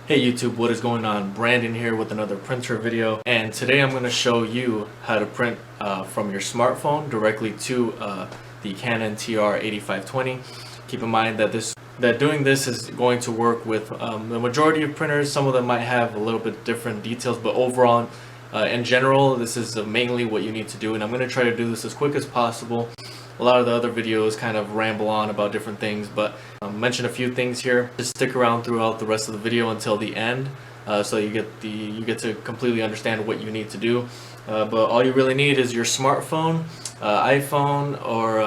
Hey YouTube, what is going on? Brandon here with another printer video, and today I'm going to show you how to print from your smartphone directly to the Canon TR 8520. Keep in mind that doing this is going to work with the majority of printers. Some of them might have a little bit different details, but overall, in general, this is mainly what you need to do, and I'm going to try to do this as quick as possible. A lot of the other videos kind of ramble on about different things, but mention a few things here. Just stick around throughout the rest of the video until the end, so you get to completely understand what you need to do. But all you really need is your smartphone, iPhone or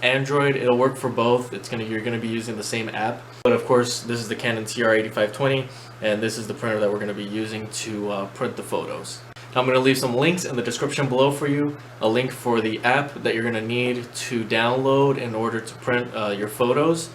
Android. It'll work for both. You're gonna be using the same app. But of course, this is the Canon TR 8520, and this is the printer that we're gonna be using to print the photos. I'm going to leave some links in the description below for you. A link for the app that you're going to need to download in order to print your photos,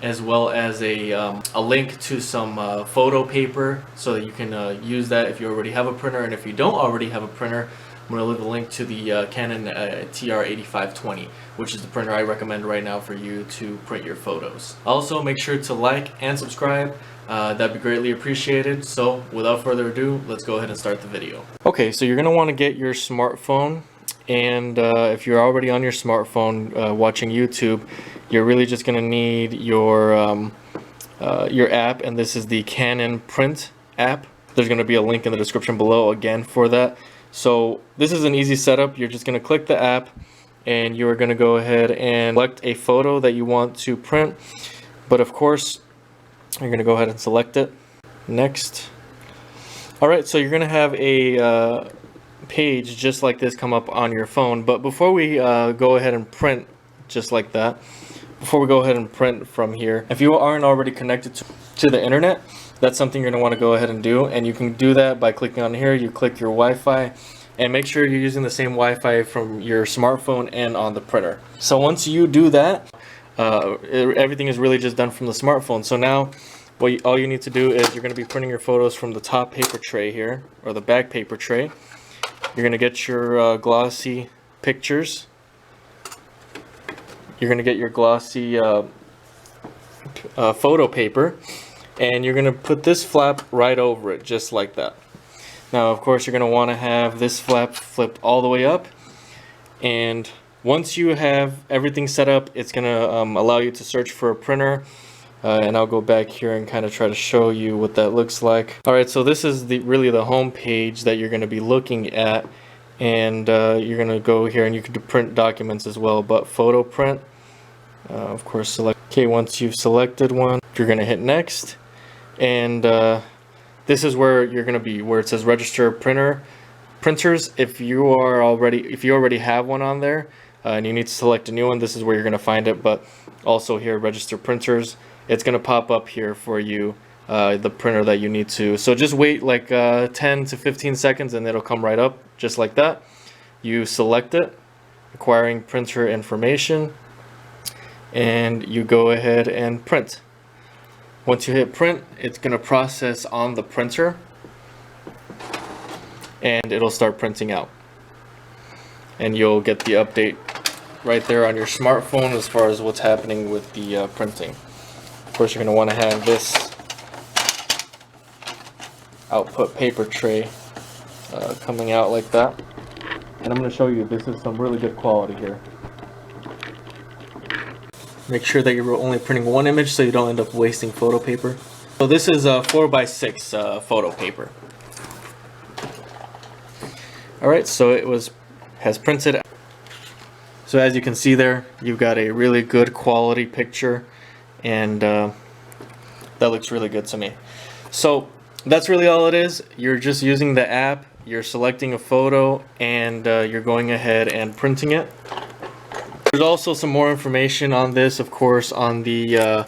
as well as a link to some photo paper so that you can use that if you already have a printer. And if you don't already have a printer, I'm going to leave a link to the Canon TR 8520, which is the printer I recommend right now for you to print your photos. Also, make sure to like and subscribe. That'd be greatly appreciated. So without further ado, let's go ahead and start the video. Okay, so you're going to want to get your smartphone, and if you're already on your smartphone watching YouTube, you're really just going to need your app, and this is the Canon Print app. There's going to be a link in the description below again for that. So this is an easy setup. You're just going to click the app, and you're going to go ahead and select a photo that you want to print. But of course, you're going to go ahead and select it. Next. Alright, so you're going to have a page just like this come up on your phone. But before we go ahead and print just like that, before we go ahead and print from here, if you aren't already connected to the internet, that's something you're going to want to go ahead and do. And you can do that by clicking on here. You click your Wi-Fi, and make sure you're using the same Wi-Fi from your smartphone and on the printer. So once you do that, everything is really just done from the smartphone. So now all you need to do is you're going to be printing your photos from the top paper tray here, or the back paper tray. You're going to get your glossy pictures. You're going to get your glossy photo paper, and you're going to put this flap right over it, just like that. Now of course you're going to want to have this flap flipped all the way up, and once you have everything set up, it's going to allow you to search for a printer, and I'll go back here and kind of try to show you what that looks like. Alright, so this is really the home page that you're going to be looking at, and you're going to go here and you can print documents as well, but photo print, of course, select. Okay, once you've selected one, you're going to hit next, and this is where you're going to be, where it says register printers. If you already have one on there, and you need to select a new one, this is where you're going to find it. But also here, register printers, it's going to pop up here for you, the printer that you need to. So just wait like 10 to 15 seconds, and it'll come right up just like that. You select it, acquiring printer information, and you go ahead and print. Once you hit print, it's going to process on the printer, and it'll start printing out, and you'll get the update right there on your smartphone as far as what's happening with the printing. Of course, you're going to want to have this output paper tray coming out like that, and I'm going to show you, this is some really good quality here. Make sure that you're only printing one image so you don't end up wasting photo paper. So this is a 4x6 photo paper. Alright, so it has printed. So as you can see there, you've got a really good quality picture, and that looks really good to me. So that's really all it is. You're just using the app, you're selecting a photo, and you're going ahead and printing it. There's also some more information on this, of course, on the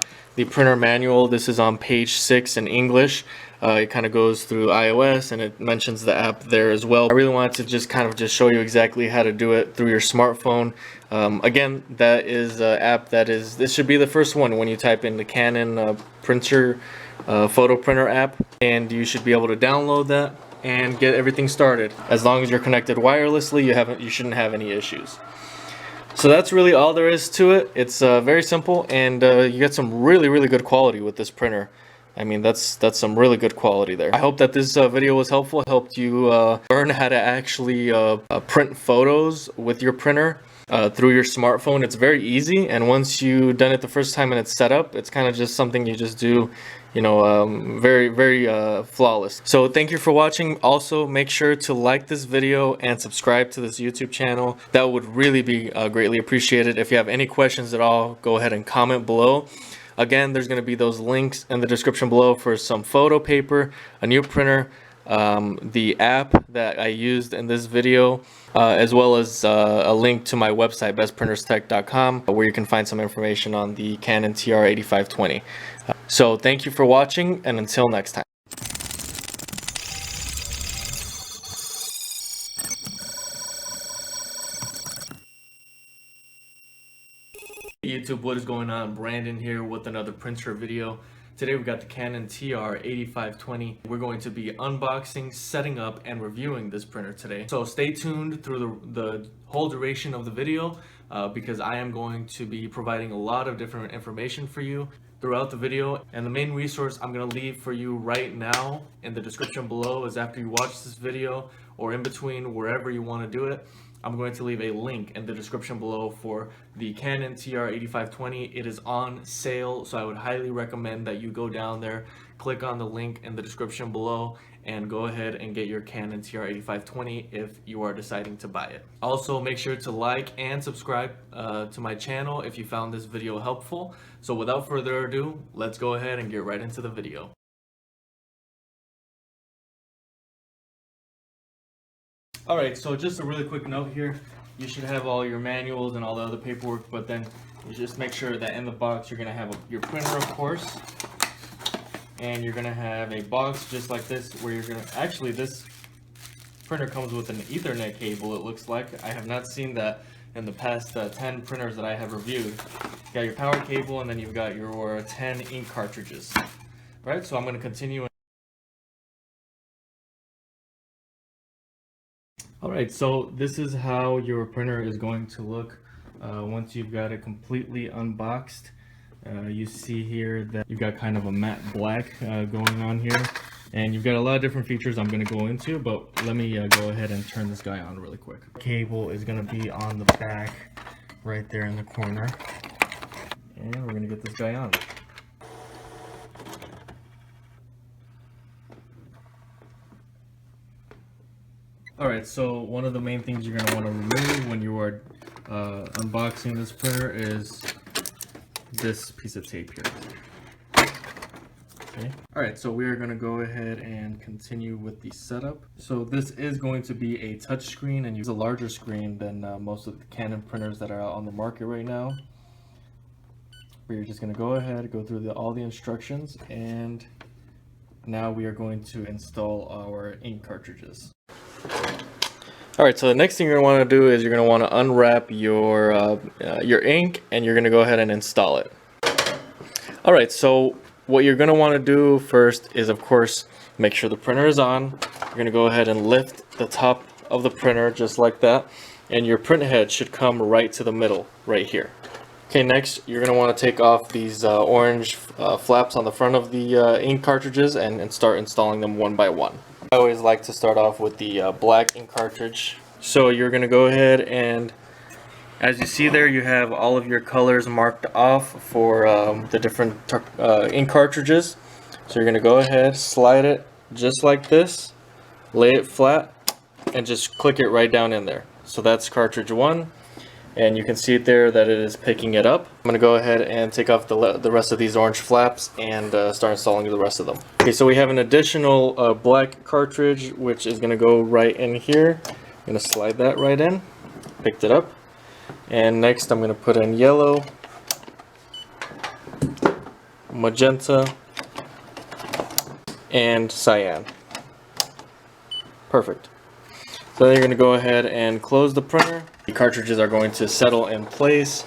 printer manual. This is on page 6 in English. It kind of goes through iOS, and it mentions the app there as well. I really wanted to just show you exactly how to do it through your smartphone. Again, that is an app this should be the first one when you type in the Canon printer photo printer app, and you should be able to download that and get everything started. As long as you're connected wirelessly, you shouldn't have any issues. So that's really all there is to it. It's very simple, and you get some really good quality with this printer. I mean, that's some really good quality there. I hope that this video was helpful, helped you learn how to actually print photos with your printer through your smartphone. It's very easy, and once you've done it the first time and it's set up, it's kind of just something you just do, you know, very flawless. So thank you for watching. Also, make sure to like this video and subscribe to this YouTube channel. That would really be greatly appreciated. If you have any questions at all, go ahead and comment below. Again, there's going to be those links in the description below for some photo paper, a new printer, the app that I used in this video, as well as a link to my website, bestprinterstech.com, where you can find some information on the Canon TR 8520. So thank you for watching, and until next time. YouTube, what is going on? Brandon here with another printer video. Today we got the Canon TR 8520. We're going to be unboxing, setting up, and reviewing this printer today. So stay tuned through the whole duration of the video because I am going to be providing a lot of different information for you throughout the video. And the main resource I'm going to leave for you right now in the description below is after you watch this video, or in between, wherever you want to do it, I'm going to leave a link in the description below for the Canon TR 8520. It is on sale, so I would highly recommend that you go down there, click on the link in the description below, and go ahead and get your Canon TR 8520 if you are deciding to buy it. Also, make sure to like and subscribe to my channel if you found this video helpful. So without further ado, let's go ahead and get right into the video. Alright, so just a really quick note here. You should have all your manuals and all the other paperwork, but then you just make sure that in the box you're going to have your printer, of course, and you're going to have a box just like this where you're going to, actually this printer comes with an Ethernet cable, it looks like. I have not seen that in the past 10 printers that I have reviewed. You got your power cable, and then you've got your 10 ink cartridges. Right, so I'm going to continue. Alright, so this is how your printer is going to look once you've got it completely unboxed. You see here that you've got kind of a matte black going on here, and you've got a lot of different features I'm going to go into, but let me go ahead and turn this guy on really quick. Cable is going to be on the back right there in the corner, and we're going to get this guy on. Alright, so one of the main things you're going to want to remove when you are unboxing this printer is this piece of tape here. Okay. Alright, so we are going to go ahead and continue with the setup. So this is going to be a touch screen, and use a larger screen than most of the Canon printers that are out on the market right now. We're just going to go ahead, go through all the instructions, and now we are going to install our ink cartridges. Alright, so the next thing you're going to want to do is you're going to want to unwrap your ink, and you're going to go ahead and install it. Alright, so what you're going to want to do first is, of course, make sure the printer is on. You're going to go ahead and lift the top of the printer just like that, and your print head should come right to the middle, right here. Okay, next you're going to want to take off these orange flaps on the front of the ink cartridges and start installing them one by one. I always like to start off with the black ink cartridge. So you're going to go ahead, and as you see there, you have all of your colors marked off for the different ink cartridges. So you're going to go ahead, slide it just like this, lay it flat, and just click it right down in there. So that's cartridge 1. And you can see it there that it is picking it up. I'm going to go ahead and take off the rest of these orange flaps and start installing the rest of them. Okay, so we have an additional black cartridge, which is going to go right in here. I'm going to slide that right in. Picked it up. And next I'm going to put in yellow, magenta, and cyan. Perfect. So then you're going to go ahead and close the printer. The cartridges are going to settle in place,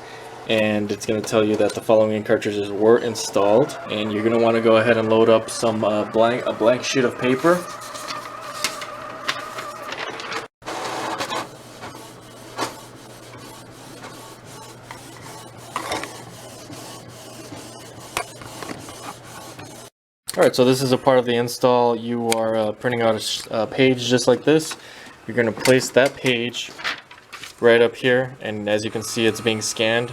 and it's going to tell you that the following cartridges were installed. And you're going to want to go ahead and load up some a blank sheet of paper. Alright, so this is a part of the install. You are printing out a page just like this. You're going to place that page right up here, and as you can see, it's being scanned